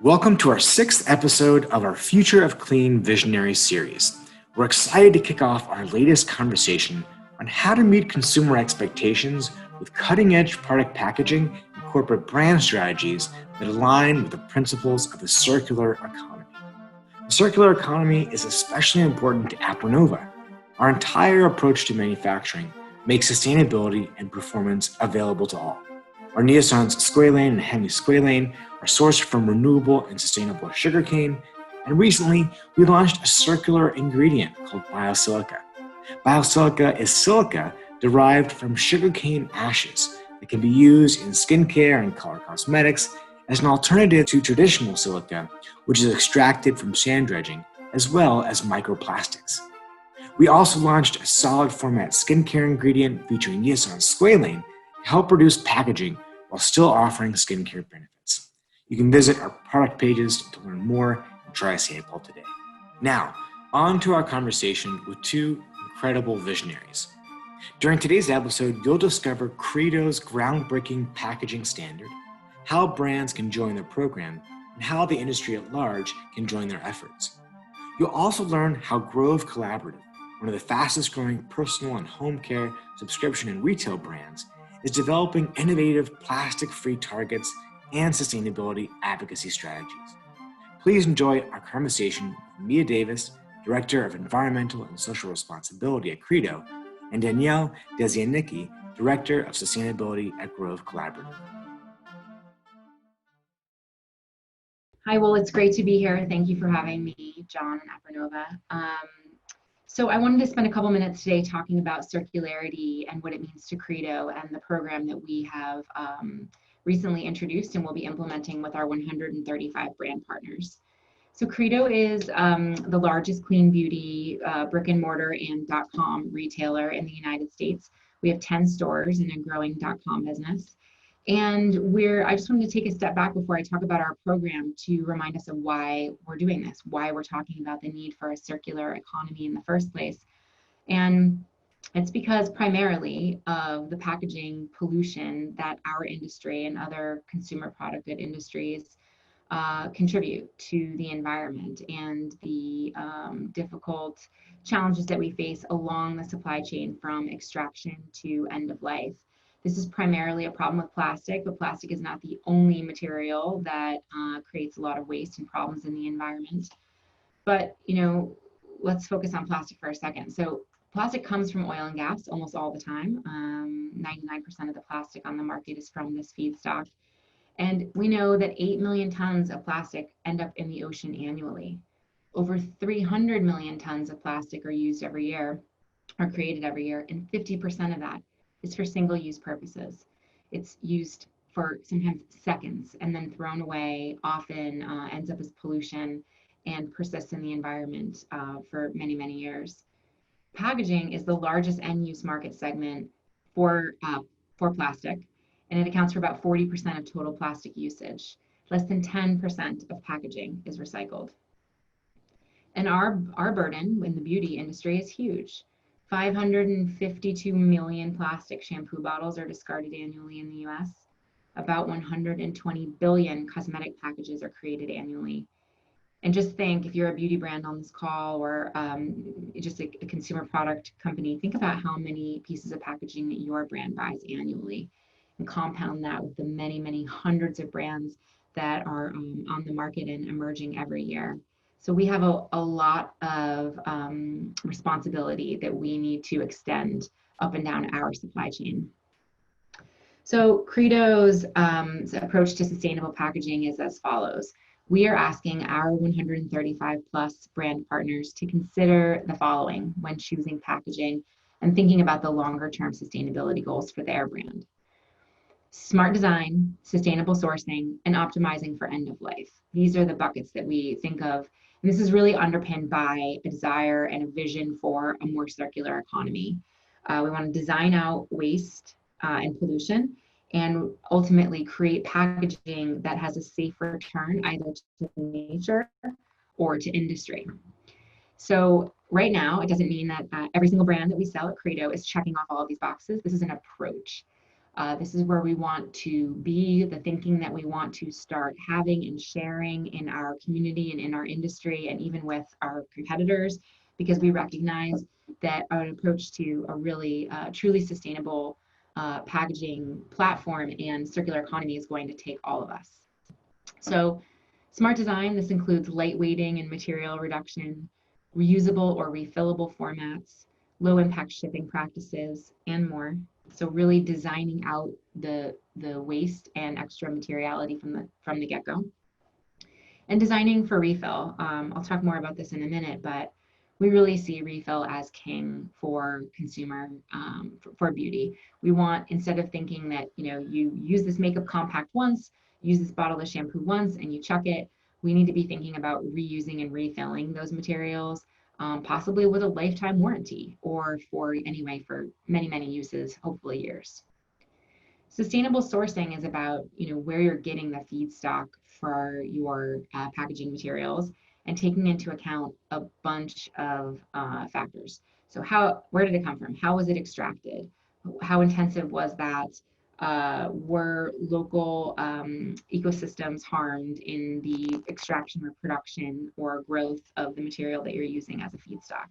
Welcome to our 6th episode of our Future of Clean Visionary series. We're excited to kick off our latest conversation on how to meet consumer expectations with cutting-edge product packaging and corporate brand strategies that align with the principles of the circular economy. The circular economy is especially important to Apronova. Our entire approach to manufacturing makes sustainability and performance available to all. Our neosons squalane and hemisqualane are sourced from renewable and sustainable sugarcane, and recently we launched a circular ingredient called biosilica. Biosilica is silica derived from sugarcane ashes that can be used in skincare and color cosmetics as an alternative to traditional silica, which is extracted from sand dredging, as well as microplastics. We also launched a solid format skincare ingredient featuring neoson squalane to help reduce packaging while still offering skincare benefits. You can visit our product pages to learn more and try a sample today. Now, on to our conversation with two incredible visionaries. During today's episode, you'll discover Credo's groundbreaking packaging standard, how brands can join their program, and how the industry at large can join their efforts. You'll also learn how Grove Collaborative, one of the fastest growing personal and home care subscription and retail brands, is developing innovative plastic-free targets and sustainability advocacy strategies. Please enjoy our conversation with Mia Davis, Director of Environmental and Social Responsibility at Credo, and Danielle Desianicki, Director of Sustainability at Grove Collaborative. Hi, well, it's great to be here. Thank you for having me, John and Apronova. So I wanted to spend a couple minutes today talking about circularity and what it means to Credo and the program that we have recently introduced and will be implementing with our 135 brand partners. So Credo is the largest clean beauty brick and mortar and .com retailer in the United States. We have 10 stores and a growing .com business. And I just wanted to take a step back before I talk about our program to remind us of why we're doing this, why we're talking about the need for a circular economy in the first place. And it's because primarily of the packaging pollution that our industry and other consumer product good industries contribute to the environment and the difficult challenges that we face along the supply chain from extraction to end of life. This is primarily a problem with plastic, but plastic is not the only material that creates a lot of waste and problems in the environment. But, let's focus on plastic for a second. So plastic comes from oil and gas almost all the time. 99% of the plastic on the market is from this feedstock. And we know that 8 million tons of plastic end up in the ocean annually. Over 300 million tons of plastic are used every year, are created every year, and 50% of that is for single-use purposes. It's used for sometimes seconds and then thrown away, often ends up as pollution and persists in the environment for many, many years. Packaging is the largest end-use market segment for plastic, and it accounts for about 40% of total plastic usage. Less than 10% of packaging is recycled. And our burden in the beauty industry is huge. 552 million plastic shampoo bottles are discarded annually in the US. About 120 billion cosmetic packages are created annually. And just think, if you're a beauty brand on this call or just a consumer product company, think about how many pieces of packaging that your brand buys annually and compound that with the many, many hundreds of brands that are on the market and emerging every year. So we have a lot of responsibility that we need to extend up and down our supply chain. So Credo's approach to sustainable packaging is as follows. We are asking our 135 plus brand partners to consider the following when choosing packaging and thinking about the longer term sustainability goals for their brand. Smart design, sustainable sourcing, and optimizing for end of life. These are the buckets that we think of. And this is really underpinned by a desire and a vision for a more circular economy. We want to design out waste and pollution and ultimately create packaging that has a safe return either to nature or to industry. So right now, it doesn't mean that every single brand that we sell at Credo is checking off all of these boxes. This is an approach. This is where we want to be, the thinking that we want to start having and sharing in our community and in our industry and even with our competitors, because we recognize that an approach to a really truly sustainable packaging platform and circular economy is going to take all of us. So smart design, this includes lightweighting and material reduction, reusable or refillable formats, low impact shipping practices, and more. So really designing out the waste and extra materiality from the get-go. And designing for refill. I'll talk more about this in a minute, but we really see refill as king for consumer, for beauty. We want, instead of thinking that, you use this makeup compact once, use this bottle of shampoo once and you chuck it, we need to be thinking about reusing and refilling those materials, possibly with a lifetime warranty or for many, many uses, hopefully years. Sustainable sourcing is about, where you're getting the feedstock for your packaging materials and taking into account a bunch of factors. So where did it come from? How was it extracted? How intensive was that? Were local ecosystems harmed in the extraction or production or growth of the material that you're using as a feedstock?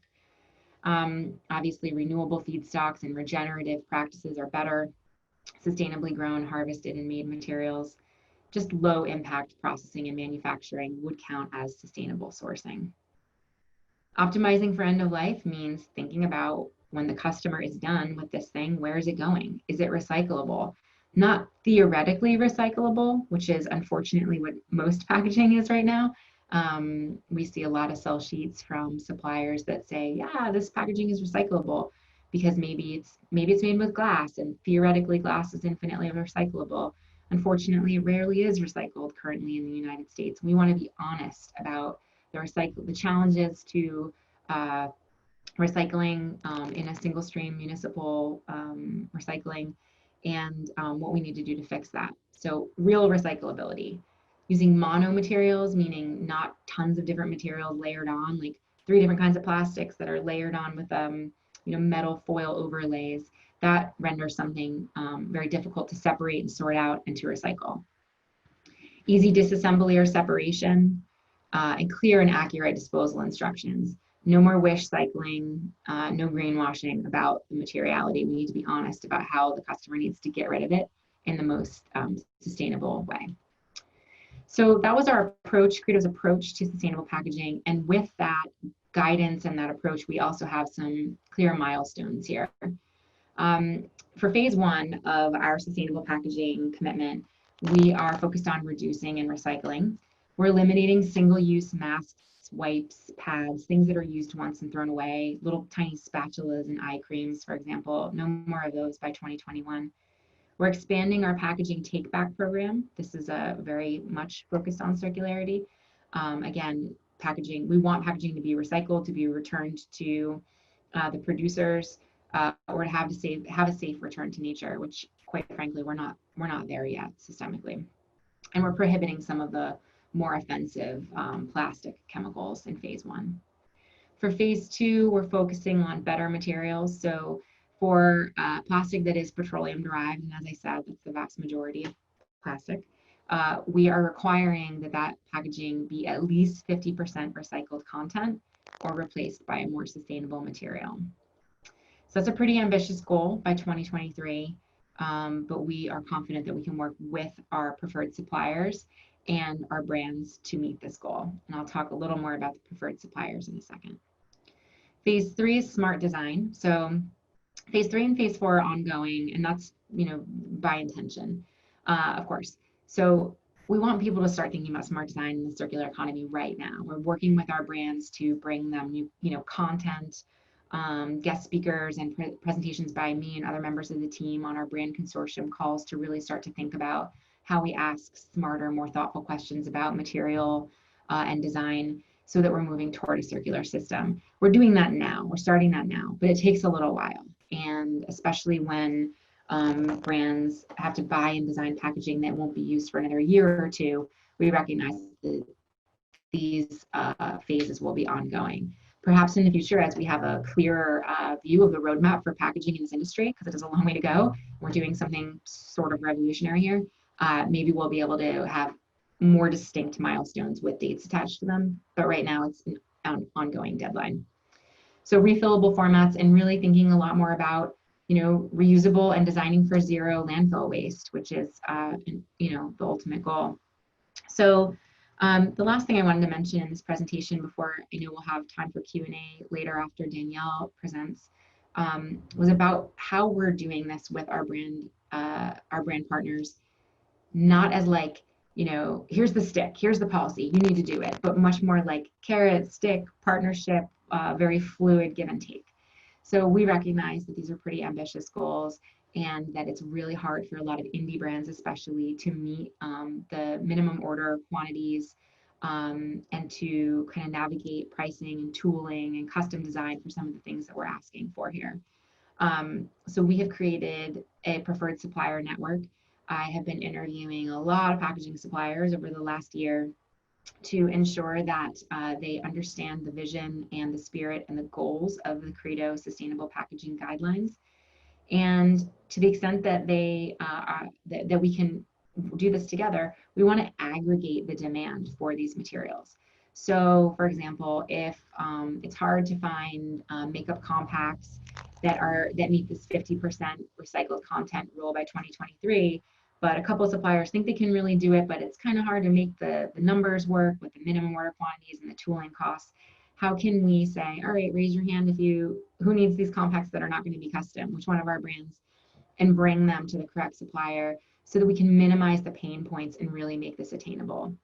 Obviously, renewable feedstocks and regenerative practices are better. Sustainably grown, harvested, and made materials, just low impact processing and manufacturing would count as sustainable sourcing. Optimizing for end of life means thinking about when the customer is done with this thing, where is it going? Is it recyclable? Not theoretically recyclable, which is unfortunately what most packaging is right now. We see a lot of sell sheets from suppliers that say, yeah, this packaging is recyclable, because maybe it's made with glass, and theoretically glass is infinitely recyclable. Unfortunately, it rarely is recycled currently in the United States. We want to be honest about the challenges to recycling in a single stream municipal recycling, and what we need to do to fix that. So real recyclability, using mono materials, meaning not tons of different materials layered on, like 3 different kinds of plastics that are layered on with metal foil overlays, that renders something very difficult to separate and sort out and to recycle. Easy disassembly or separation, and clear and accurate disposal instructions. No more wish cycling, no greenwashing about the materiality. We need to be honest about how the customer needs to get rid of it in the most sustainable way. So that was our approach, Credo's approach to sustainable packaging. And with that guidance and that approach, we also have some clear milestones here. For phase 1 of our sustainable packaging commitment, we are focused on reducing and recycling. We're eliminating single-use masks, wipes, pads, things that are used once and thrown away, little tiny spatulas and eye creams, for example. No more of those by 2021. We're expanding our packaging take-back program. This is very much focused on circularity. Again, we want packaging to be recycled, to be returned to the producers, or to have a safe return to nature, which quite frankly, we're not there yet systemically. And we're prohibiting some of the more offensive plastic chemicals in phase 1. For phase 2, we're focusing on better materials. So for plastic that is petroleum derived, and as I said, that's the vast majority of plastic, we are requiring that packaging be at least 50% recycled content or replaced by a more sustainable material. So that's a pretty ambitious goal by 2023, but we are confident that we can work with our preferred suppliers and our brands to meet this goal. And I'll talk a little more about the preferred suppliers in a second. Phase 3 is smart design. So phase 3 and phase 4 are ongoing, and that's by intention, of course. So we want people to start thinking about smart design in the circular economy right now. We're working with our brands to bring them new content, guest speakers, and presentations by me and other members of the team on our brand consortium calls to really start to think about how we ask smarter, more thoughtful questions about material and design, so that we're moving toward a circular system. We're doing that now, we're starting that now, but it takes a little while. And especially when brands have to buy and design packaging that won't be used for another year or two, we recognize that these phases will be ongoing. perhaps in the future, as we have a clearer view of the roadmap for packaging in this industry, because it is a long way to go, we're doing something sort of revolutionary here. Maybe we'll be able to have more distinct milestones with dates attached to them. But right now it's an ongoing deadline. So refillable formats, and really thinking a lot more about, reusable and designing for zero landfill waste, which is, the ultimate goal. So the last thing I wanted to mention in this presentation, before I know we'll have time for Q&A later after Danielle presents, was about how we're doing this with our brand partners, not as like, here's the stick, here's the policy, you need to do it, but much more like carrot, stick, partnership, very fluid give and take. So we recognize that these are pretty ambitious goals, and that it's really hard for a lot of indie brands, especially, to meet the minimum order quantities, and to kind of navigate pricing and tooling and custom design for some of the things that we're asking for here. So we have created a preferred supplier network. I have been interviewing a lot of packaging suppliers over the last year to ensure that they understand the vision and the spirit and the goals of the Credo Sustainable Packaging Guidelines. And to the extent that that we can do this together, we want to aggregate the demand for these materials. So, for example, if it's hard to find makeup compacts that meet this 50% recycled content rule by 2023, but a couple of suppliers think they can really do it, but it's kind of hard to make the numbers work with the minimum order quantities and the tooling costs. How can we say, all right, raise your hand who needs these compacts that are not going to be custom, which one of our brands, and bring them to the correct supplier so that we can minimize the pain points and really make this attainable.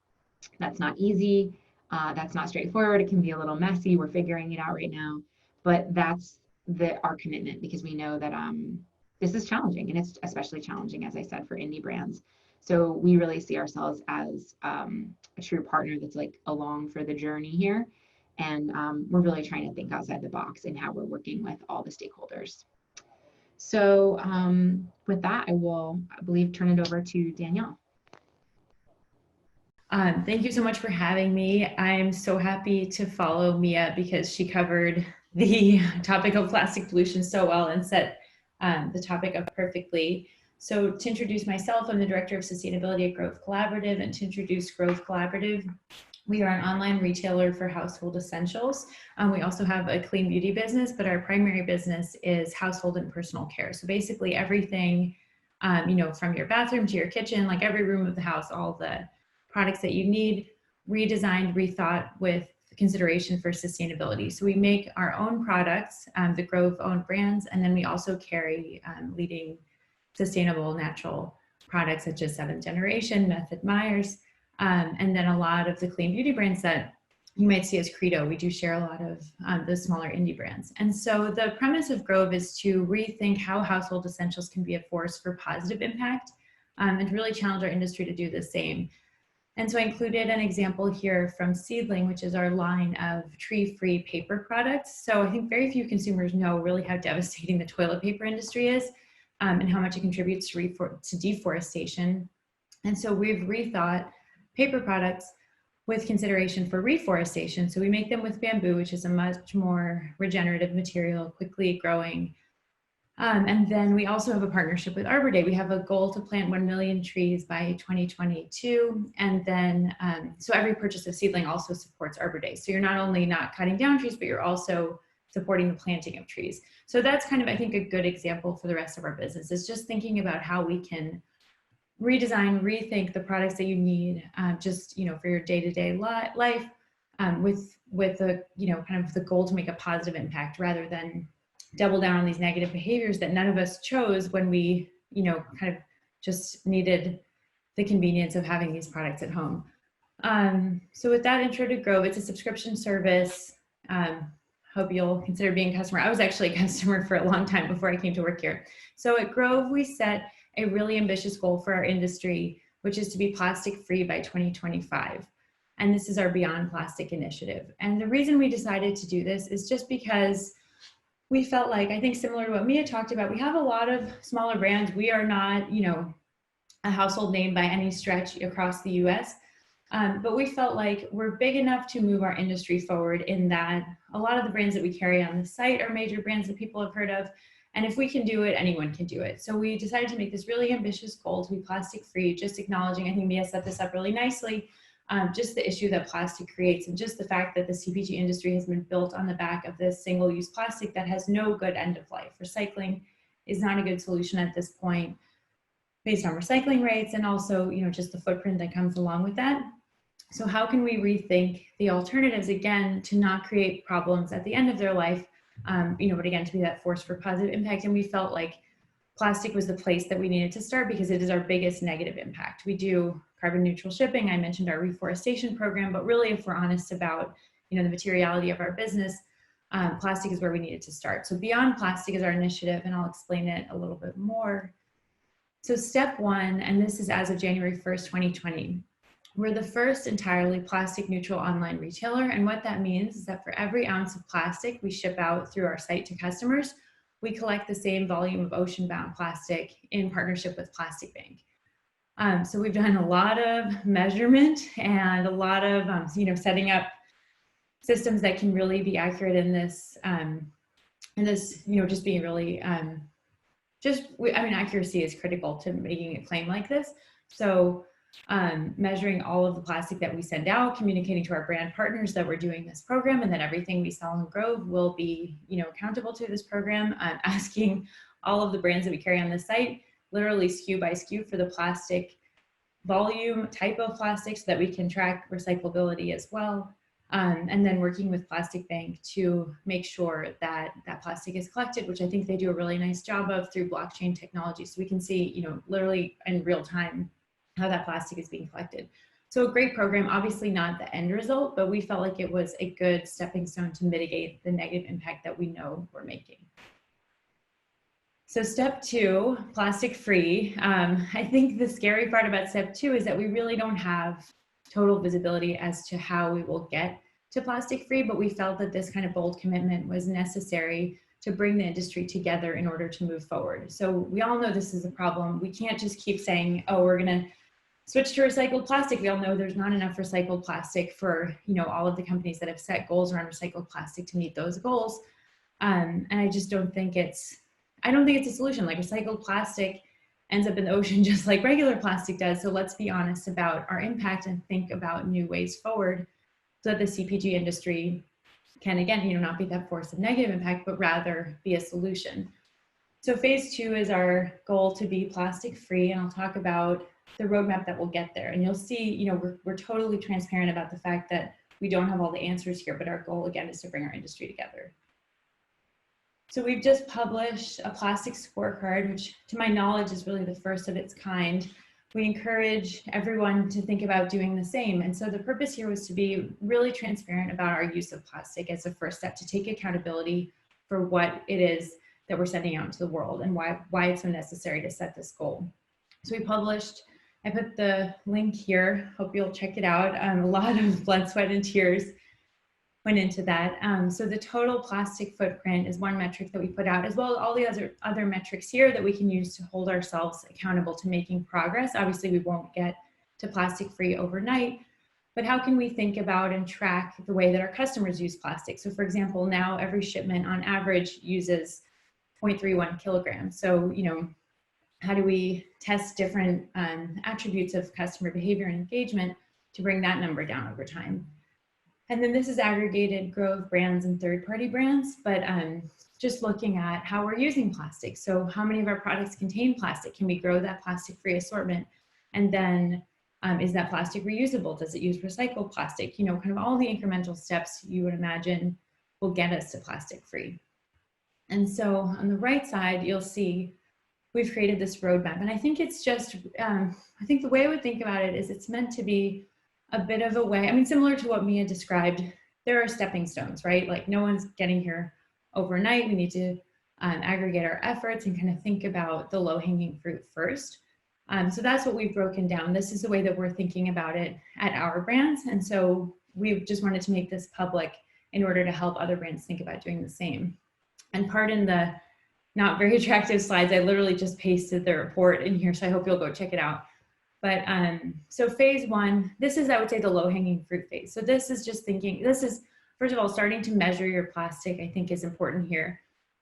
That's not easy. That's not straightforward. It can be a little messy. We're figuring it out right now, but that's our commitment, because we know that this is challenging, and it's especially challenging, as I said, for indie brands. So we really see ourselves as a true partner that's like along for the journey here. And we're really trying to think outside the box in how we're working with all the stakeholders. So with that, I believe, turn it over to Danielle. Thank you so much for having me. I'm so happy to follow Mia, because she covered the topic of plastic pollution so well and set the topic up perfectly. So to introduce myself, I'm the Director of Sustainability at Grove Collaborative, and to introduce Grove Collaborative, we are an online retailer for household essentials. We also have a clean beauty business, but our primary business is household and personal care. So basically everything, from your bathroom to your kitchen, like every room of the house, all the products that you need, redesigned, rethought with consideration for sustainability. So we make our own products, the Grove owned brands, and then we also carry leading sustainable natural products such as Seventh Generation, Method Myers, and then a lot of the clean beauty brands that you might see as Credo. We do share a lot of the smaller indie brands. And so the premise of Grove is to rethink how household essentials can be a force for positive impact, and to really challenge our industry to do the same. And so I included an example here from Seedling, which is our line of tree-free paper products. So I think very few consumers know really how devastating the toilet paper industry is, and how much it contributes to deforestation. And so we've rethought paper products with consideration for reforestation. So we make them with bamboo, which is a much more regenerative material, quickly growing. And then we also have a partnership with Arbor Day. We have a goal to plant 1 million trees by 2022. And then, so every purchase of Seedling also supports Arbor Day. So you're not only not cutting down trees, but you're also supporting the planting of trees. So that's kind of, I think, a good example for the rest of our business, is just thinking about how we can redesign, rethink the products that you need, just, for your day-to-day life, with a, kind of the goal to make a positive impact, rather than double down on these negative behaviors that none of us chose when we, kind of just needed the convenience of having these products at home. So with that intro to Grove, it's a subscription service. Hope you'll consider being a customer. I was actually a customer for a long time before I came to work here. So at Grove, we set a really ambitious goal for our industry, which is to be plastic free by 2025. And this is our Beyond Plastic initiative. And the reason we decided to do this is just because we felt like, I think similar to what Mia talked about, we have a lot of smaller brands. We are not, a household name by any stretch across the US. But we felt like we're big enough to move our industry forward in that a lot of the brands that we carry on the site are major brands that people have heard of. And if we can do it, anyone can do it. So we decided to make this really ambitious goal to be plastic free, just acknowledging, I think Mia set this up really nicely, just the issue that plastic creates and just the fact that the CPG industry has been built on the back of this single-use plastic that has no good end of life. Recycling is not a good solution at this point based on recycling rates and also, just the footprint that comes along with that. So how can we rethink the alternatives again to not create problems at the end of their life, but again, to be that force for positive impact. And we felt like plastic was the place that we needed to start because it is our biggest negative impact. We do carbon neutral shipping. I mentioned our reforestation program, but really if we're honest about, the materiality of our business, plastic is where we needed to start. So Beyond Plastic is our initiative, and I'll explain it a little bit more. So step one, and this is as of January 1st, 2020, we're the first entirely plastic neutral online retailer. And what that means is that for every ounce of plastic we ship out through our site to customers, we collect the same volume of ocean-bound plastic in partnership with Plastic Bank. So we've done a lot of measurement and a lot of, setting up systems that can really be accurate in this, just being really, accuracy is critical to making a claim like this. So measuring all of the plastic that we send out, communicating to our brand partners that we're doing this program and that everything we sell in Grove will be, accountable to this program, asking all of the brands that we carry on the site, literally SKU by SKU for the plastic volume, type of plastic so that we can track recyclability as well. And then working with Plastic Bank to make sure that that plastic is collected, which I think they do a really nice job of through blockchain technology. So we can see, literally in real time how that plastic is being collected. So a great program, obviously not the end result, but we felt like it was a good stepping stone to mitigate the negative impact that we know we're making. So step two, plastic free. I think the scary part about step two is that we really don't have total visibility as to how we will get to plastic free, but we felt that this kind of bold commitment was necessary to bring the industry together in order to move forward. So we all know this is a problem. We can't just keep saying, oh, we're gonna switch to recycled plastic. We all know there's not enough recycled plastic for all of the companies that have set goals around recycled plastic to meet those goals. And I just don't think it's a solution. Like recycled plastic ends up in the ocean just like regular plastic does. So let's be honest about our impact and think about new ways forward so that the CPG industry can, again, not be that force of negative impact, but rather be a solution. So phase two is our goal to be plastic free. And I'll talk about the roadmap that will get there. And you'll see, we're totally transparent about the fact that we don't have all the answers here, but our goal again is to bring our industry together. So we've just published a plastic scorecard, which to my knowledge is really the first of its kind. We encourage everyone to think about doing the same. And so the purpose here was to be really transparent about our use of plastic as a first step to take accountability for what it is that we're sending out into the world and why it's so necessary to set this goal. So we published, I put the link here, hope you'll check it out. A lot of blood, sweat, and tears went into that. So the total plastic footprint is one metric that we put out, as well as all the other metrics here that we can use to hold ourselves accountable to making progress. Obviously, we won't get to plastic free overnight, but how can we think about and track the way that our customers use plastic? So for example, now every shipment on average uses 0.31 kilograms. So, how do we test different attributes of customer behavior and engagement to bring that number down over time? And then this is aggregated Grove brands and third-party brands, but just looking at how we're using plastic. So how many of our products contain plastic? Can we grow that plastic-free assortment? And then is that plastic reusable? Does it use recycled plastic? Kind of all the incremental steps you would imagine will get us to plastic-free. And so on the right side, you'll see we've created this roadmap. And I think it's just, I think the way I would think about it is it's meant to be a bit of a way, similar to what Mia described, there are stepping stones, right? Like no one's getting here overnight. We need to aggregate our efforts and kind of think about the low-hanging fruit first. So that's what we've broken down. This is the way that we're thinking about it at our brands. And so we've just wanted to make this public in order to help other brands think about doing the same. And pardon the not very attractive slides. I literally just pasted the report in here, so I hope you'll go check it out. But so phase one, this is, I would say, the low-hanging fruit phase. So this is just thinking, this is, first of all, starting to measure your plastic, I think is important here.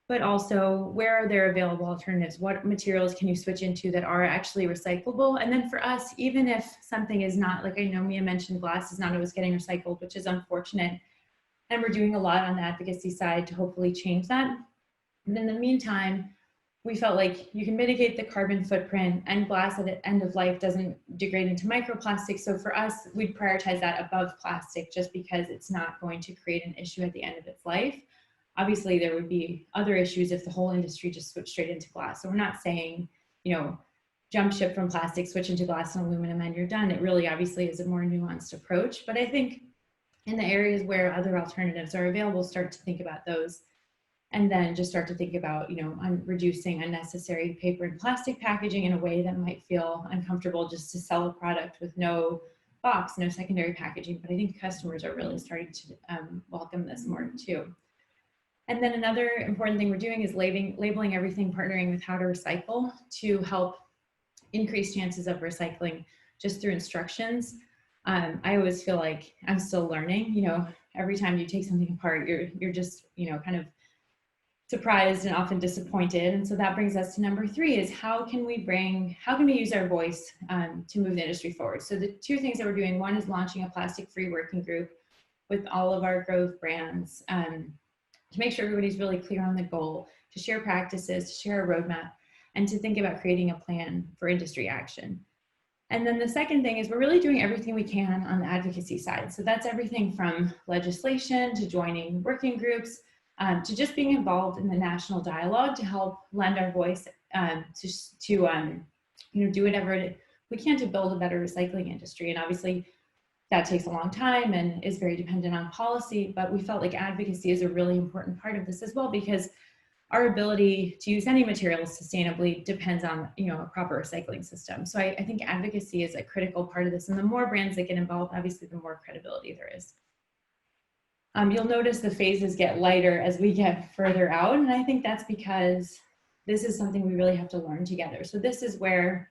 But also, where are there available alternatives? What materials can you switch into that are actually recyclable? And then for us, even if something is not, like I know Mia mentioned, glass is not always getting recycled, which is unfortunate. And we're doing a lot on the advocacy side to hopefully change that. And in the meantime, we felt like you can mitigate the carbon footprint, and glass at the end of life doesn't degrade into microplastics. So for us, we'd prioritize that above plastic just because it's not going to create an issue at the end of its life. Obviously, there would be other issues if the whole industry just switched straight into glass. So we're not saying, you know, jump ship from plastic, switch into glass and aluminum and you're done. It really obviously is a more nuanced approach. But I think in the areas where other alternatives are available, start to think about those. And then just start to think about, you know, reducing unnecessary paper and plastic packaging in a way that might feel uncomfortable just to sell a product with no box, no secondary packaging. But I think customers are really starting to welcome this more too. And then another important thing we're doing is labeling everything, partnering with how to recycle to help increase chances of recycling just through instructions. I always feel like I'm still learning, you know, every time you take something apart, you're just, you know, kind of surprised and often disappointed. And so that brings us to number 3 is how can we use our voice to move the industry forward? So the 2 things that we're doing, one is launching a plastic-free working group with all of our growth brands to make sure everybody's really clear on the goal, to share practices, to share a roadmap, and to think about creating a plan for industry action. And then the second thing is we're really doing everything we can on the advocacy side. So that's everything from legislation to joining working groups, to just being involved in the national dialogue to help lend our voice to you know, do whatever we can to build a better recycling industry. And obviously that takes a long time and is very dependent on policy, but we felt like advocacy is a really important part of this as well, because our ability to use any materials sustainably depends on, you know, a proper recycling system. So I think advocacy is a critical part of this, and the more brands that get involved, obviously the more credibility there is. You'll notice the phases get lighter as we get further out, and I think that's because this is something we really have to learn together. So this is where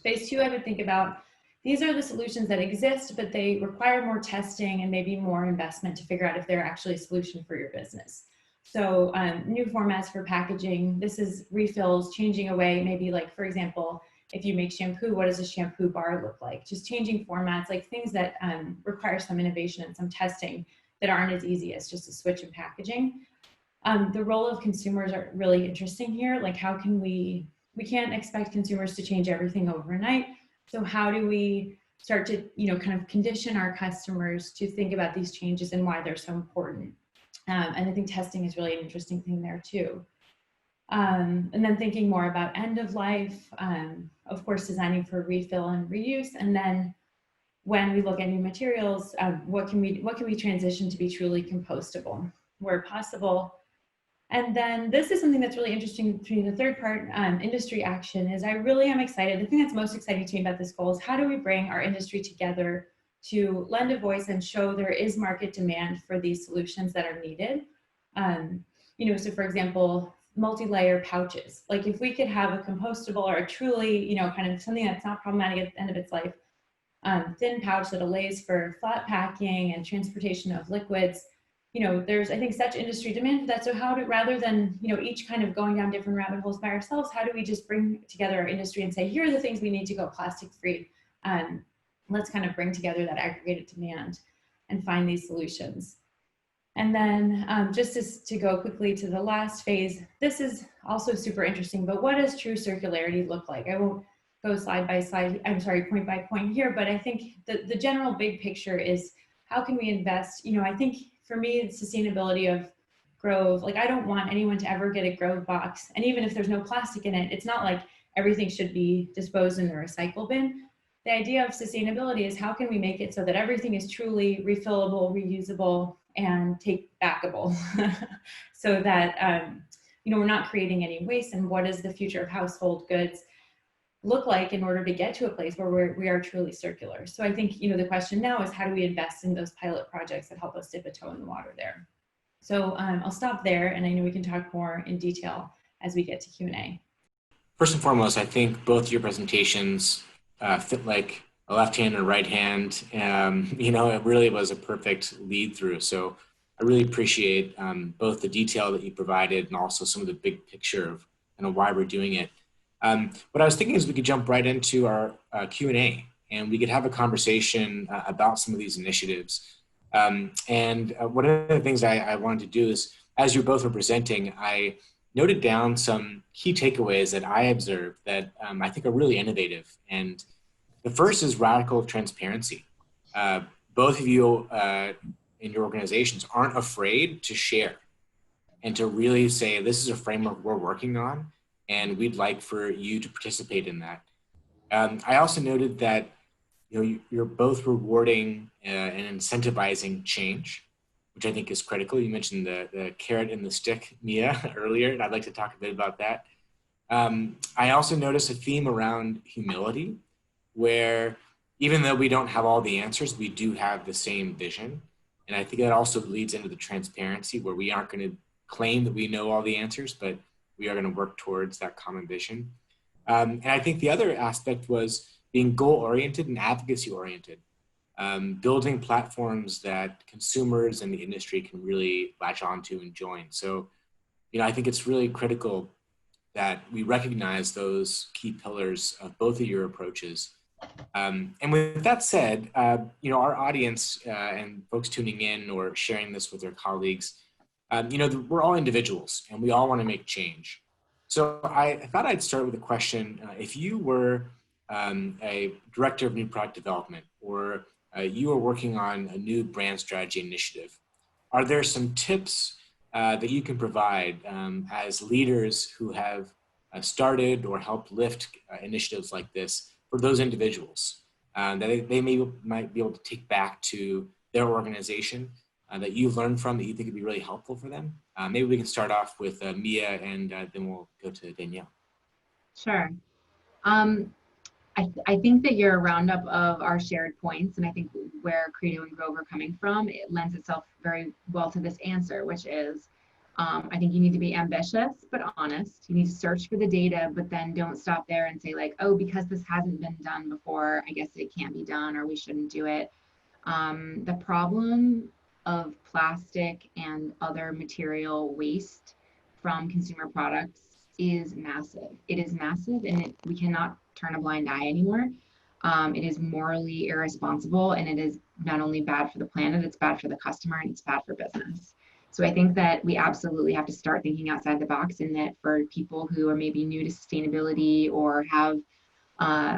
phase 2, I would think about, these are the solutions that exist, but they require more testing and maybe more investment to figure out if they're actually a solution for your business. So new formats for packaging, this is refills, changing away, maybe like, for example, if you make shampoo, what does a shampoo bar look like? Just changing formats, like things that require some innovation and some testing that aren't as easy as just a switch in packaging. The role of consumers are really interesting here. Like how can we can't expect consumers to change everything overnight. So how do we start to, you know, kind of condition our customers to think about these changes and why they're so important? And I think testing is really an interesting thing there too. And then thinking more about end of life, of course, designing for refill and reuse. And then when we look at new materials, what can we transition to be truly compostable where possible? And then this is something that's really interesting between the third part, industry action, is I really am excited. The thing that's most exciting to me about this goal is how do we bring our industry together to lend a voice and show there is market demand for these solutions that are needed. You know, so for example, multi-layer pouches. Like if we could have a compostable or a truly, you know, kind of something that's not problematic at the end of its life, thin pouch that allays for flat packing and transportation of liquids. You know, there's, I think, such industry demand for that. So how do, rather than, you know, each kind of going down different rabbit holes by ourselves, how do we just bring together our industry and say, here are the things we need to go plastic free? Let's kind of bring together that aggregated demand and find these solutions. And then just to go quickly to the last phase, this is also super interesting, but what does true circularity look like? I won't go slide by slide, I'm sorry, point by point here, but I think the general big picture is how can we invest? You know, I think for me, the sustainability of Grove, like I don't want anyone to ever get a Grove box. And even if there's no plastic in it, it's not like everything should be disposed in the recycle bin. The idea of sustainability is how can we make it so that everything is truly refillable, reusable, and take backable so that, you know, we're not creating any waste. And what does the future of household goods look like in order to get to a place where we are truly circular? So I think, you know, the question now is how do we invest in those pilot projects that help us dip a toe in the water there? So I'll stop there, and I know we can talk more in detail as we get to Q&A. First and foremost, I think both your presentations fit like a left hand and a right hand. It really was a perfect lead through. So I really appreciate both the detail that you provided and also some of the big picture of why we're doing it. What I was thinking is we could jump right into our Q&A, and we could have a conversation about some of these initiatives. And one of the things I wanted to do is, as you both were presenting, I noted down some key takeaways that I observed that I think are really innovative. And the first is radical transparency. Both of you in your organizations aren't afraid to share and to really say, this is a framework we're working on, and we'd like for you to participate in that. I also noted that you're both rewarding and incentivizing change, which I think is critical. You mentioned the carrot and the stick, Mia, earlier, and I'd like to talk a bit about that. I also noticed a theme around humility, where even though we don't have all the answers, we do have the same vision. And I think that also leads into the transparency, where we aren't going to claim that we know all the answers, but we are going to work towards that common vision. And I think the other aspect was being goal-oriented and advocacy-oriented, building platforms that consumers and the industry can really latch onto and join. So, I think it's really critical that we recognize those key pillars of both of your approaches. And with that said, our audience and folks tuning in or sharing this with their colleagues, we're all individuals and we all want to make change. So I thought I'd start with a question. If you were a director of new product development, or you are working on a new brand strategy initiative, are there some tips that you can provide as leaders who have started or helped lift initiatives like this for those individuals that they might be able to take back to their organization that you've learned from that you think would be really helpful for them? Maybe we can start off with Mia, and then we'll go to Danielle. Sure. I think that your roundup of our shared points, and I think where Credo and Grove are coming from, it lends itself very well to this answer, which is, I think you need to be ambitious, but honest. You need to search for the data, but then don't stop there and say like, oh, because this hasn't been done before, I guess it can't be done, or we shouldn't do it. The problem of plastic and other material waste from consumer products is massive. It is massive, and we cannot turn a blind eye anymore. It is morally irresponsible, and it is not only bad for the planet, it's bad for the customer, and it's bad for business. So I think that we absolutely have to start thinking outside the box, and that for people who are maybe new to sustainability or have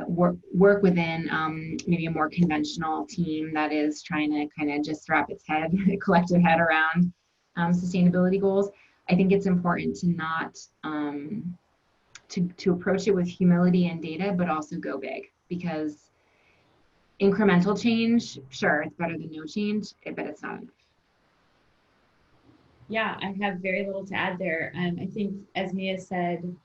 work within maybe a more conventional team that is trying to kind of just wrap its head, collective head around sustainability goals, I think it's important to not to approach it with humility and data, but also go big, because incremental change, sure, it's better than no change, but it's not enough. Yeah, I have very little to add there. I think, as Mia said,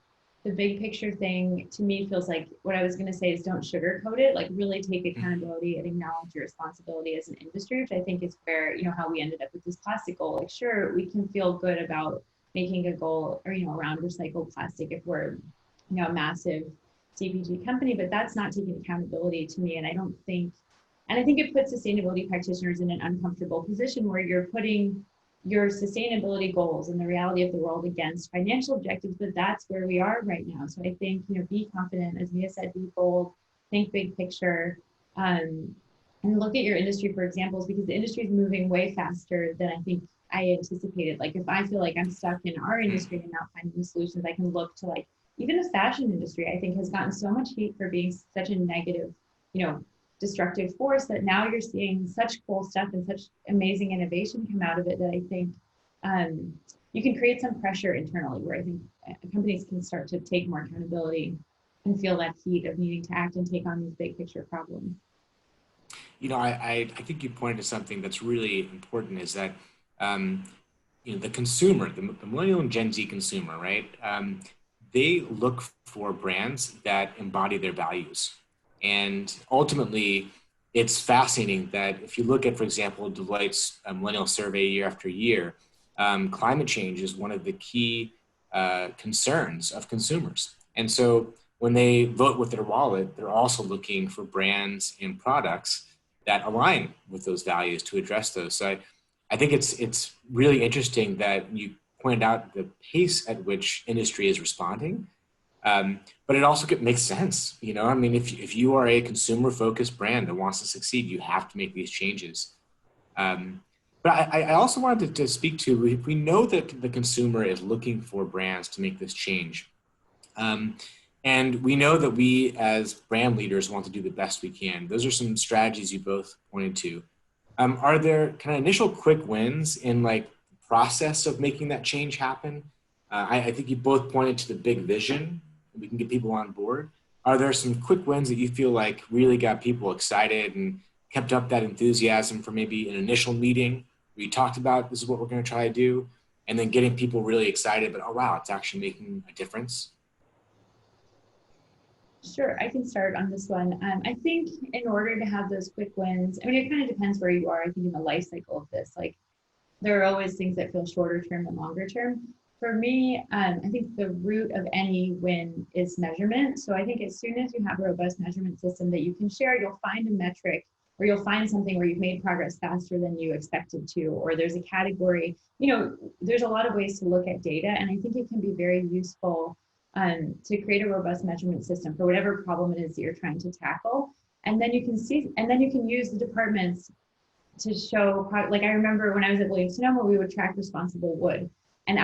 the big picture thing to me feels like what I was going to say is don't sugarcoat it, like really take accountability and acknowledge your responsibility as an industry, which I think is where, how we ended up with this plastic goal. Like, sure, we can feel good about making a goal or, around recycled plastic if we're, a massive CPG company, but that's not taking accountability to me. And I think it puts sustainability practitioners in an uncomfortable position where you're putting your sustainability goals and the reality of the world against financial objectives, but that's where we are right now. So I think, be confident, as Mia said, be bold, think big picture, and look at your industry for examples, because the industry is moving way faster than I think I anticipated. Like, if I feel like I'm stuck in our industry and not finding the solutions, I can look to like, even the fashion industry, I think has gotten so much heat for being such a negative, destructive force, that now you're seeing such cool stuff and such amazing innovation come out of it, that I think you can create some pressure internally where I think companies can start to take more accountability and feel that heat of needing to act and take on these big picture problems. I think you pointed to something that's really important, is that the consumer, the millennial and Gen Z consumer, right? They look for brands that embody their values. And ultimately, it's fascinating that if you look at, for example, Deloitte's millennial survey year after year, climate change is one of the key concerns of consumers. And so when they vote with their wallet, they're also looking for brands and products that align with those values to address those. So I think it's really interesting that you pointed out the pace at which industry is responding. But it also makes sense, you know. I mean, if you are a consumer-focused brand that wants to succeed, you have to make these changes. But I also wanted to speak to, we know that the consumer is looking for brands to make this change. And we know that we as brand leaders want to do the best we can. Those are some strategies you both pointed to. Are there kind of initial quick wins in like the process of making that change happen? I think you both pointed to the big vision. We can get people on board. Are there some quick wins that you feel like really got people excited and kept up that enthusiasm for maybe an initial meeting where you talked about this is what we're going to try to do, and then getting people really excited, but oh wow, it's actually making a difference? Sure, I can start on this one. I think in order to have those quick wins, I mean, it kind of depends where you are, I think, in the life cycle of this. Like, there are always things that feel shorter term and longer term. For me, I think the root of any win is measurement. So I think as soon as you have a robust measurement system that you can share, you'll find a metric or you'll find something where you've made progress faster than you expected to, or there's a category, you know, there's a lot of ways to look at data. And I think it can be very useful to create a robust measurement system for whatever problem it is that you're trying to tackle. And then you can see, and then you can use the departments to show, like I remember when I was at Williams-Sonoma, we would track responsible wood. And the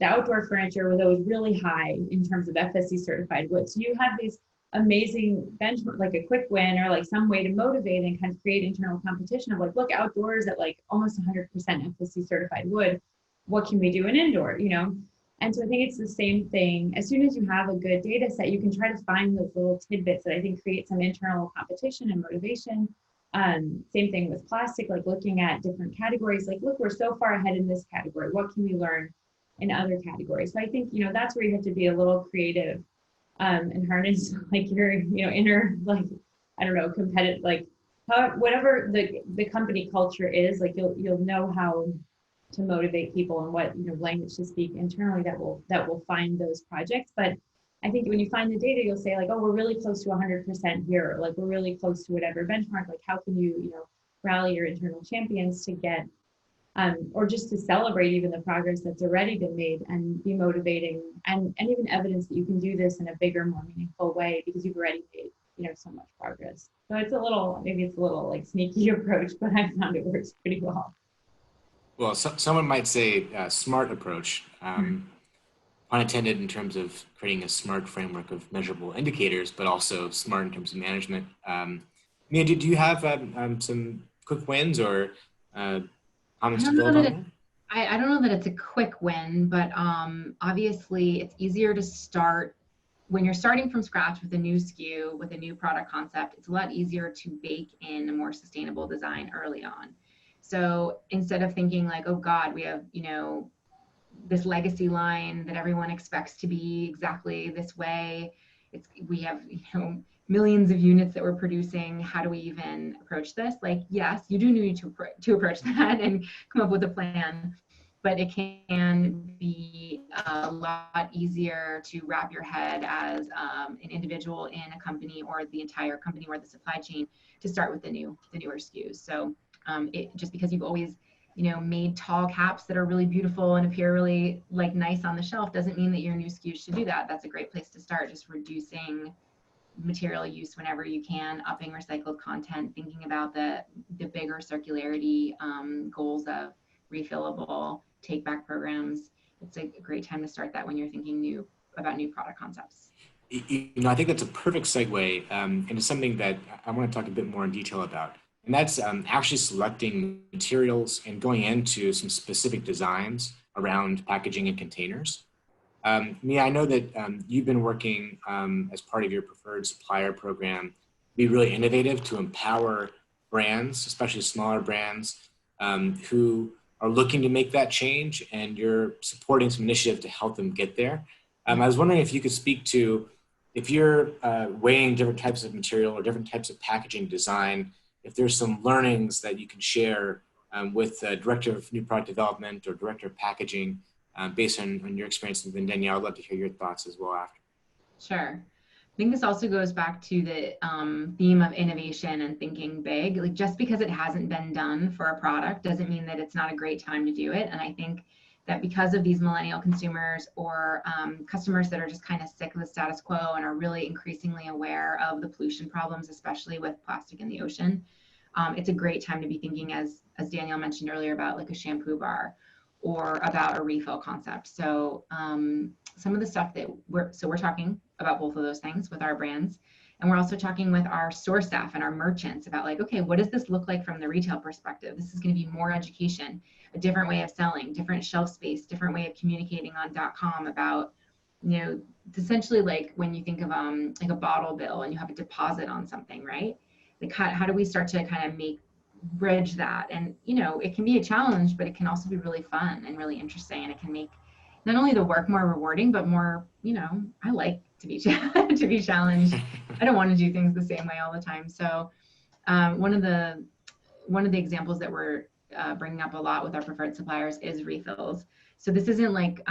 outdoor furniture was always really high in terms of FSC certified wood. So you have these amazing benchmark, like a quick win or like some way to motivate and kind of create internal competition of like, look, outdoors at like almost 100% FSC certified wood. What can we do in indoor, you know? And so I think it's the same thing. As soon as you have a good data set, you can try to find those little tidbits that I think create some internal competition and motivation. Same thing with plastic, like looking at different categories, like, look, we're so far ahead in this category. What can we learn in other categories? So I think, you know, that's where you have to be a little creative and harness like your, you know, inner, like, I don't know, competitive, like whatever the company culture is, like you'll know how to motivate people and what, you know, language to speak internally that will find those projects. But I think when you find the data, you'll say like, oh, we're really close to 100% here. Like we're really close to whatever benchmark. Like how can you, you know, rally your internal champions to get, or just to celebrate even the progress that's already been made and be motivating and even evidence that you can do this in a bigger, more meaningful way because you've already made, you know, so much progress. So it's a little, maybe it's a little like sneaky approach, but I found it works pretty well. Well, someone might say smart approach. Pun intended in terms of creating a smart framework of measurable indicators, but also smart in terms of management. Mia, do you have some quick wins or comments to build on that? I don't know that it's a quick win, but obviously it's easier to start when you're starting from scratch with a new SKU, with a new product concept. It's a lot easier to bake in a more sustainable design early on. So instead of thinking like, oh God, we have, you know, this legacy line that everyone expects to be exactly this way. We have, you know, millions of units that we're producing. How do we even approach this? Like, yes, you do need to approach that and come up with a plan, but it can be a lot easier to wrap your head as an individual in a company or the entire company or the supply chain to start with the newer SKUs. So just because you've always, you know, made tall caps that are really beautiful and appear really like nice on the shelf doesn't mean that your new SKUs should do that. That's a great place to start, just reducing material use whenever you can, upping recycled content, thinking about the bigger circularity goals of refillable take back programs. It's a great time to start that when you're thinking about new product concepts. You know, I think that's a perfect segue into something that I want to talk a bit more in detail about. And that's actually selecting materials and going into some specific designs around packaging and containers. Mia, I know that you've been working as part of your preferred supplier program to be really innovative to empower brands, especially smaller brands who are looking to make that change, and you're supporting some initiative to help them get there. I was wondering if you could speak to, if you're weighing different types of material or different types of packaging design, if there's some learnings that you can share with the Director of New Product Development or Director of Packaging based on your experience. And then Danielle, I'd love to hear your thoughts as well after. Sure. I think this also goes back to the theme of innovation and thinking big. Like just because it hasn't been done for a product doesn't mean that it's not a great time to do it. And I think that because of these millennial consumers or customers that are just kind of sick of the status quo and are really increasingly aware of the pollution problems, especially with plastic in the ocean, it's a great time to be thinking, as Danielle mentioned earlier, about like a shampoo bar or about a refill concept. So some of the stuff that we're talking about both of those things with our brands. And we're also talking with our store staff and our merchants about like, okay, what does this look like from the retail perspective? This is going to be more education, a different way of selling, different shelf space, different way of communicating on .com about, you know, essentially like when you think of like a bottle bill and you have a deposit on something, right? Like how do we start to kind of bridge that? And, you know, it can be a challenge, but it can also be really fun and really interesting. And it can make not only the work more rewarding, but more, you know, I like to be to be challenged. I don't want to do things the same way all the time. So one of the examples that we're bringing up a lot with our preferred suppliers is refills. So this isn't like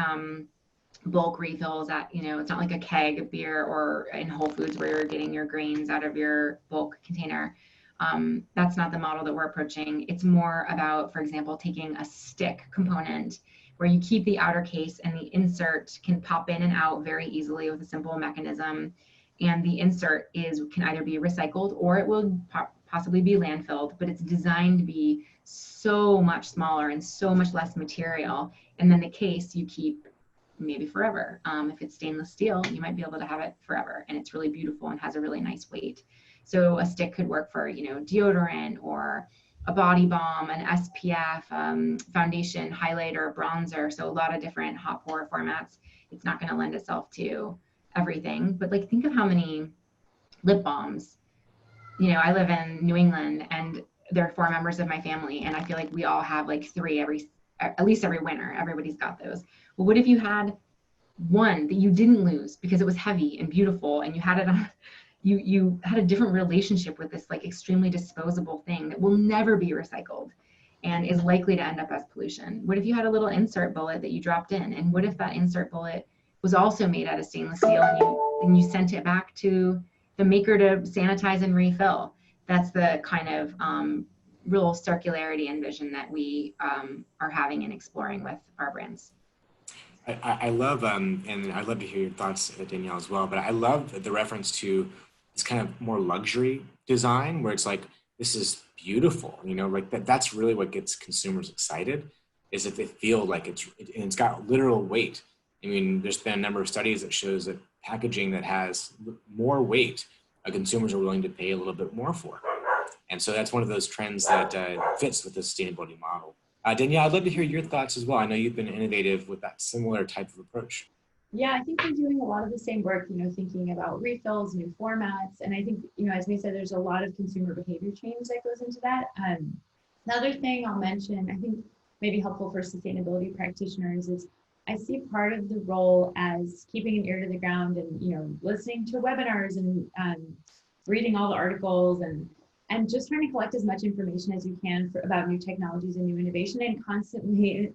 bulk refills at, you know, it's not like a keg of beer or in Whole Foods where you're getting your grains out of your bulk container. That's not the model that we're approaching. It's more about, for example, taking a stick component where you keep the outer case and the insert can pop in and out very easily with a simple mechanism. And the insert can either be recycled or it will possibly be landfilled, but it's designed to be so much smaller and so much less material. And then the case you keep maybe forever. If it's stainless steel, you might be able to have it forever. And it's really beautiful and has a really nice weight. So a stick could work for, you know, deodorant or a body balm, an SPF, foundation, highlighter, bronzer. So a lot of different hot pour formats. It's not going to lend itself to everything, but like think of how many lip balms. You know, I live in New England and there are 4 members of my family, and I feel like we all have like 3 at least every winter. Everybody's got those. Well, what if you had one that you didn't lose because it was heavy and beautiful and you had it on, you had a different relationship with this like extremely disposable thing that will never be recycled and is likely to end up as pollution? What if you had a little insert bullet that you dropped in? And what if that insert bullet was also made out of stainless steel and you sent it back to the maker to sanitize and refill? That's the kind of real circularity and vision that we are having and exploring with our brands. I love, and I'd love to hear your thoughts, Danielle, as well, but I love the reference to this kind of more luxury design where it's like, this is beautiful, you know, like that's really what gets consumers excited, is if they feel like it's got literal weight. I mean, there's been a number of studies that shows that packaging that has more weight, consumers are willing to pay a little bit more for. And so that's one of those trends that fits with the sustainability model. Danielle, I'd love to hear your thoughts as well. I know you've been innovative with that similar type of approach. Yeah, I think we're doing a lot of the same work, you know, thinking about refills, new formats. And I think, you know, as we said, there's a lot of consumer behavior change that goes into that. Another thing I'll mention, I think maybe helpful for sustainability practitioners is I see part of the role as keeping an ear to the ground and, you know, listening to webinars and reading all the articles and just trying to collect as much information as you can about new technologies and new innovation, and constantly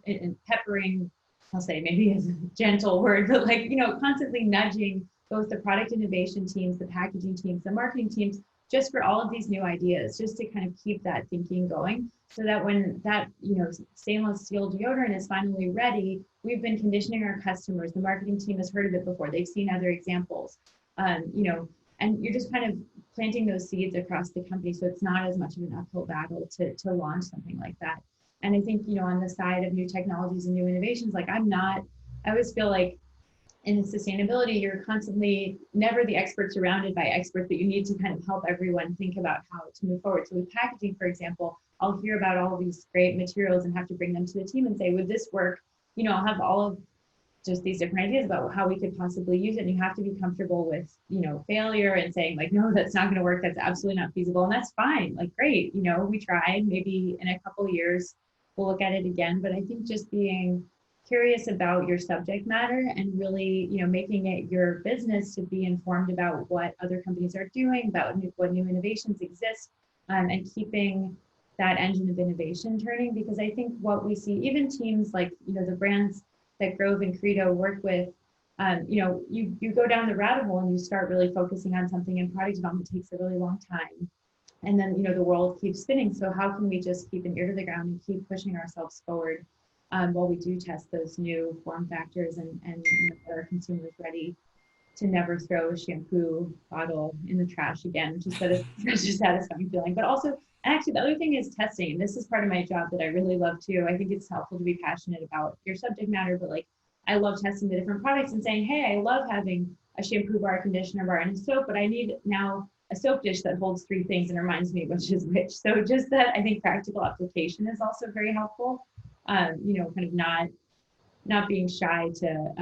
peppering, I'll say maybe is a gentle word, but like, you know, constantly nudging both the product innovation teams, the packaging teams, the marketing teams, just for all of these new ideas, just to kind of keep that thinking going, so that when that, you know, stainless steel deodorant is finally ready, we've been conditioning our customers. The marketing team has heard of it before. They've seen other examples, you know, and you're just kind of planting those seeds across the company, so it's not as much of an uphill battle to launch something like that. And I think, you know, on the side of new technologies and new innovations, like I always feel like in sustainability, you're constantly never the expert surrounded by experts, but you need to kind of help everyone think about how to move forward. So with packaging, for example, I'll hear about all these great materials and have to bring them to the team and say, would this work? You know, I'll have all of just these different ideas about how we could possibly use it. And you have to be comfortable with, you know, failure and saying like, no, that's not going to work. That's absolutely not feasible. And that's fine. Like, great. You know, we tried, maybe in a couple of years, we'll look at it again. But I think just being curious about your subject matter and really, you know, making it your business to be informed about what other companies are doing, about what new innovations exist, and keeping that engine of innovation turning. Because I think what we see, even teams like, you know, the brands that Grove and Credo work with, You go down the rabbit hole and you start really focusing on something, and product development takes a really long time. And then, the world keeps spinning. So how can we just keep an ear to the ground and keep pushing ourselves forward while we do test those new form factors and get our consumers ready to never throw a shampoo bottle in the trash again, which is such a satisfying feeling. But also, and actually, the other thing is testing. And this is part of my job that I really love too. I think it's helpful to be passionate about your subject matter, but I love testing the different products and saying, hey, I love having a shampoo bar, a conditioner bar, and a soap, but I need now a soap dish that holds 3 things and reminds me which is which. So just that, I think practical application is also very helpful. Kind of not being shy to,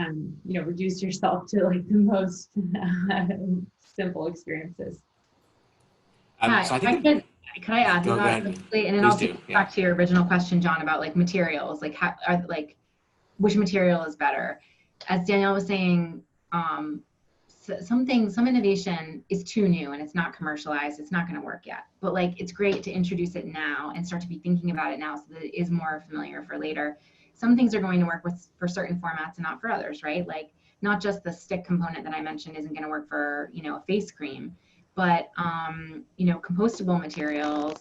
reduce yourself to the most simple experiences. So I think could I add to that quickly? And then I'll get back to your original question, John, about materials, which material is better. As Danielle was saying, some innovation is too new and it's not commercialized. It's not going to work yet, but it's great to introduce it now and start to be thinking about it now so that it is more familiar for later. Some things are going to work for certain formats and not for others, right? Not just the stick component that I mentioned isn't going to work for, a face cream, but, compostable materials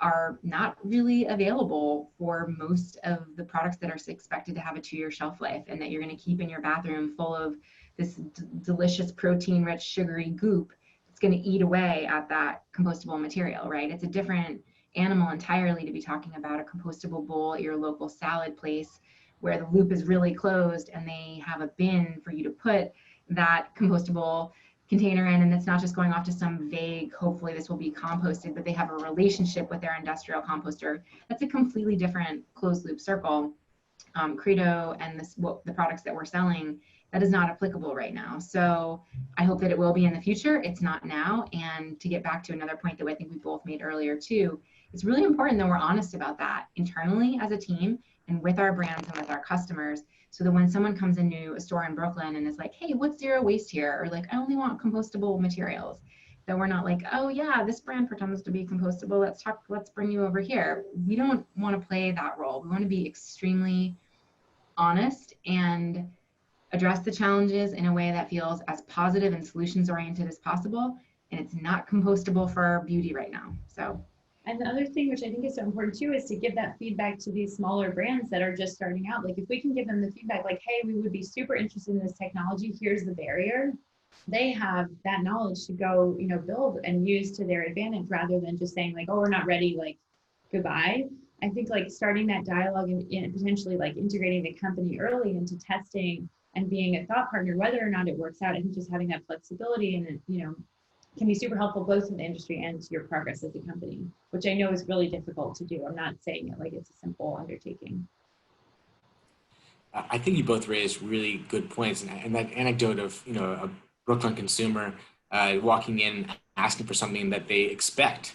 are not really available for most of the products that are expected to have a 2-year shelf life and that you're going to keep in your bathroom full of this delicious protein-rich sugary goop. It's going to eat away at that compostable material, right? It's a different animal entirely to be talking about a compostable bowl at your local salad place where the loop is really closed and they have a bin for you to put that compostable container in, and it's not just going off to some vague, hopefully this will be composted, but they have a relationship with their industrial composter. That's a completely different closed loop circle. Credo and the products that we're selling, that is not applicable right now. So I hope that it will be in the future. It's not now. And to get back to another point that I think we both made earlier too, it's really important that we're honest about that internally as a team and with our brands and with our customers, so that when someone comes into a store in Brooklyn and is like, hey, what's zero waste here? Or I only want compostable materials, that we're not oh yeah, this brand pretends to be compostable. Let's bring you over here. We don't want to play that role. We want to be extremely honest and address the challenges in a way that feels as positive and solutions oriented as possible. And it's not compostable for beauty right now. And the other thing, which I think is so important too, is to give that feedback to these smaller brands that are just starting out. If we can give them the feedback, hey, we would be super interested in this technology. Here's the barrier. They have that knowledge to go, build and use to their advantage rather than just saying oh, we're not ready, goodbye. I think starting that dialogue and potentially integrating the company early into testing and being a thought partner, whether or not it works out. I think just having that flexibility and can be super helpful both to the industry and to your progress as a company, which I know is really difficult to do. I'm not saying it it's a simple undertaking. I think you both raised really good points, and that anecdote of a Brooklyn consumer walking in asking for something that they expect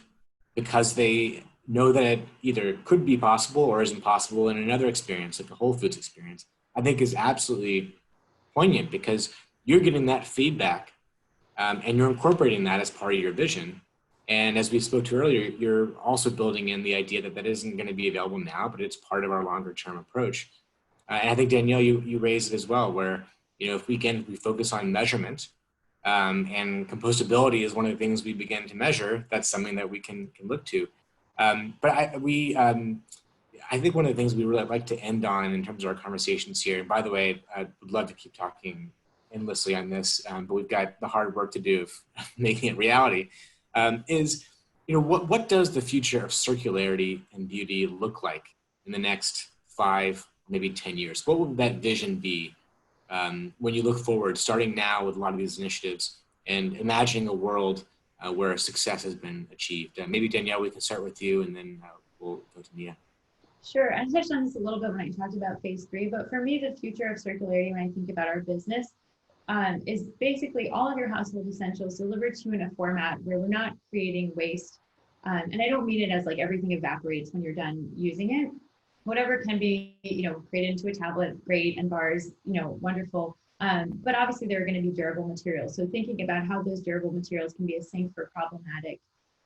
because they know that it either could be possible or isn't possible in another experience, like a Whole Foods experience, I think is absolutely poignant because you're getting that feedback and you're incorporating that as part of your vision. And as we spoke to earlier, you're also building in the idea that isn't going to be available now, but it's part of our longer term approach. And I think, Danielle, you raised it as well, where, if we focus on measurement and compostability is one of the things we begin to measure, that's something that we can look to. But I think one of the things we really like to end on in terms of our conversations here, and by the way, I would love to keep talking endlessly on this, but we've got the hard work to do of making it reality, is, what does the future of circularity and beauty look like in the next 5, maybe 10 years? What would that vision be when you look forward, starting now with a lot of these initiatives and imagining a world where success has been achieved? Maybe Danielle, we can start with you and then we'll go to Mia. Sure, I touched on this a little bit when I talked about phase 3, but for me, the future of circularity when I think about our business is basically all of your household essentials delivered to you in a format where we're not creating waste. And I don't mean it as everything evaporates when you're done using it. Whatever can be, created into a tablet, great, and bars, wonderful. But obviously there are going to be durable materials. So thinking about how those durable materials can be a sink for problematic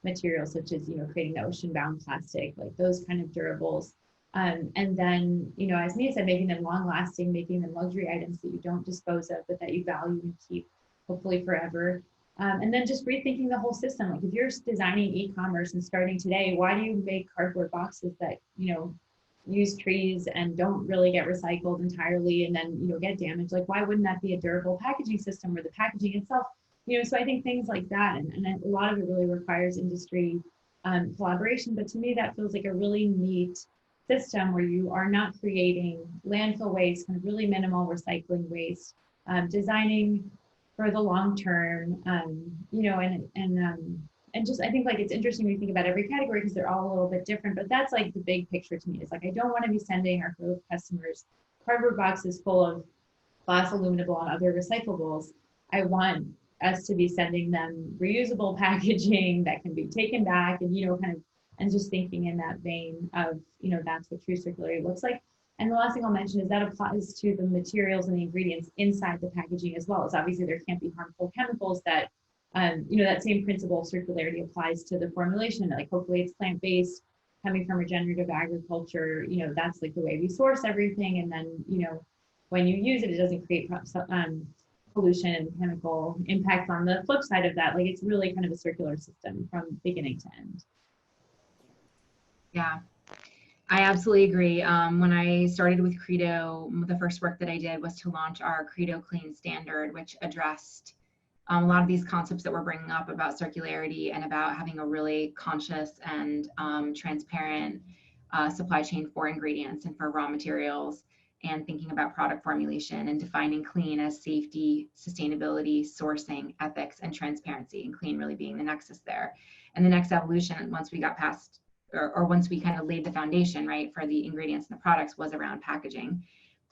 materials, such as, creating the ocean-bound plastic, those kind of durables. And then, as Mia said, making them long lasting, making them luxury items that you don't dispose of, but that you value and keep hopefully forever. And then just rethinking the whole system. Like if you're designing e-commerce and starting today, why do you make cardboard boxes that, use trees and don't really get recycled entirely and then, get damaged? Like, why wouldn't that be a durable packaging system where the packaging itself, so I think things like that, and a lot of it really requires industry collaboration. But to me, that feels like a really neat system where you are not creating landfill waste, kind of really minimal recycling waste, designing for the long term, and just I think like it's interesting when you think about every category because they're all a little bit different. But that's like the big picture to me. Is like I don't want to be sending our customers cardboard boxes full of glass, aluminum, and other recyclables. I want us to be sending them reusable packaging that can be taken back, and kind of, and just thinking in that vein of that's what true circularity looks like. And the last thing I'll mention is that applies to the materials and the ingredients inside the packaging as well. As obviously there can't be harmful chemicals that that same principle of circularity applies to the formulation. Like hopefully it's plant-based, coming from regenerative agriculture. That's like the way we source everything, and then when you use it, it doesn't create pollution and chemical impacts on the flip side of that. Like it's really kind of a circular system from beginning to end. Yeah, I absolutely agree. When I started with Credo, the first work that I did was to launch our Credo Clean Standard, which addressed a lot of these concepts that we're bringing up about circularity and about having a really conscious and transparent supply chain for ingredients and for raw materials, and thinking about product formulation and defining clean as safety, sustainability, sourcing, ethics, and transparency, and clean really being the nexus there. And the next evolution, once we got past, or once we kind of laid the foundation, right, for the ingredients and the products, was around packaging.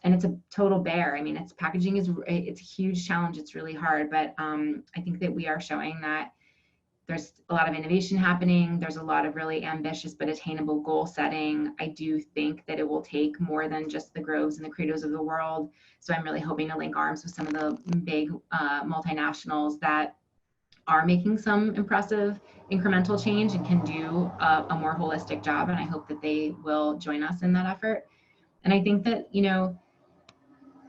And it's a total bear. I mean, it's a huge challenge. It's really hard, but I think that we are showing that there's a lot of innovation happening. There's a lot of really ambitious but attainable goal setting. I do think that it will take more than just the Groves and the Credos of the world. So I'm really hoping to link arms with some of the big multinationals that are making some impressive incremental change and can do a more holistic job. And I hope that they will join us in that effort. And I think that,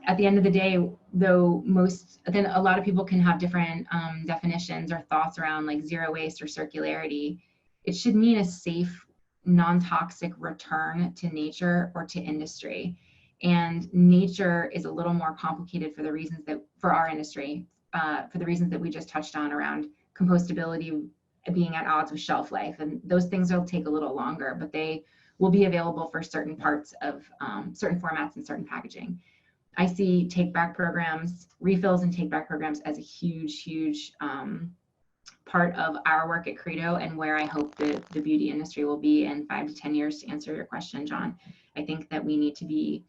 at the end of the day, though, then a lot of people can have different definitions or thoughts around like zero waste or circularity. It should mean a safe, non-toxic return to nature or to industry. And nature is a little more complicated for the reasons that, for our industry, for the reasons that we just touched on around compostability being at odds with shelf life. And those things will take a little longer, but they will be available for certain parts of certain formats and certain packaging. I see take-back programs, refills and take-back programs as a huge, huge part of our work at Credo, and where I hope the beauty industry will be in 5 to 10 years, to answer your question, John. I think that we need to be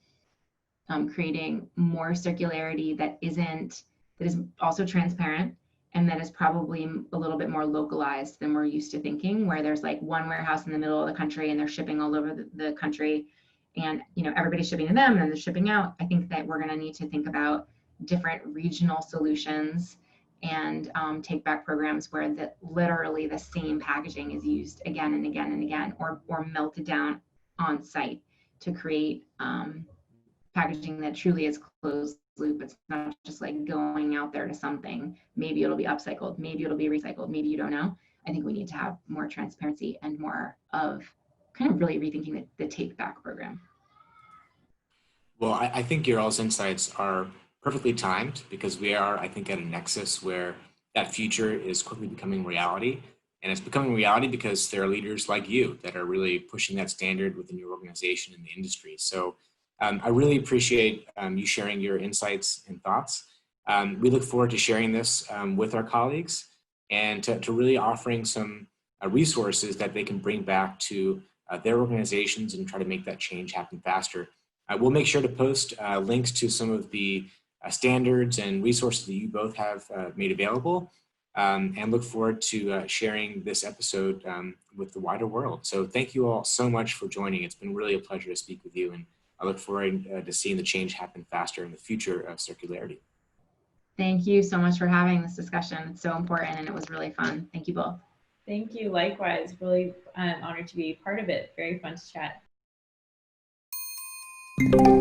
creating more circularity that is also transparent, and that is probably a little bit more localized than we're used to thinking, where there's like one warehouse in the middle of the country and they're shipping all over the country, and everybody's shipping to them and they're shipping out. I think that we're going to need to think about different regional solutions and take back programs where literally the same packaging is used again and again and again, or melted down on site to create packaging that truly is closed loop. It's not just like going out there to something. Maybe it'll be upcycled, maybe it'll be recycled, maybe you don't know. I think we need to have more transparency and more of kind of really rethinking the take back program. Well, I think your all's insights are perfectly timed, because we are, I think, at a nexus where that future is quickly becoming reality. And it's becoming reality because there are leaders like you that are really pushing that standard within your organization and the industry. So I really appreciate you sharing your insights and thoughts. We look forward to sharing this with our colleagues, and to really offering some resources that they can bring back to their organizations and try to make that change happen faster. We'll make sure to post links to some of the standards and resources that you both have made available, and look forward to sharing this episode with the wider world. So thank you all so much for joining. It's been really a pleasure to speak with you, and I look forward to seeing the change happen faster in the future of circularity. Thank you so much for having this discussion. It's so important, and it was really fun. Thank you both. Thank you. Likewise, really honored to be part of it. Very fun to chat. you.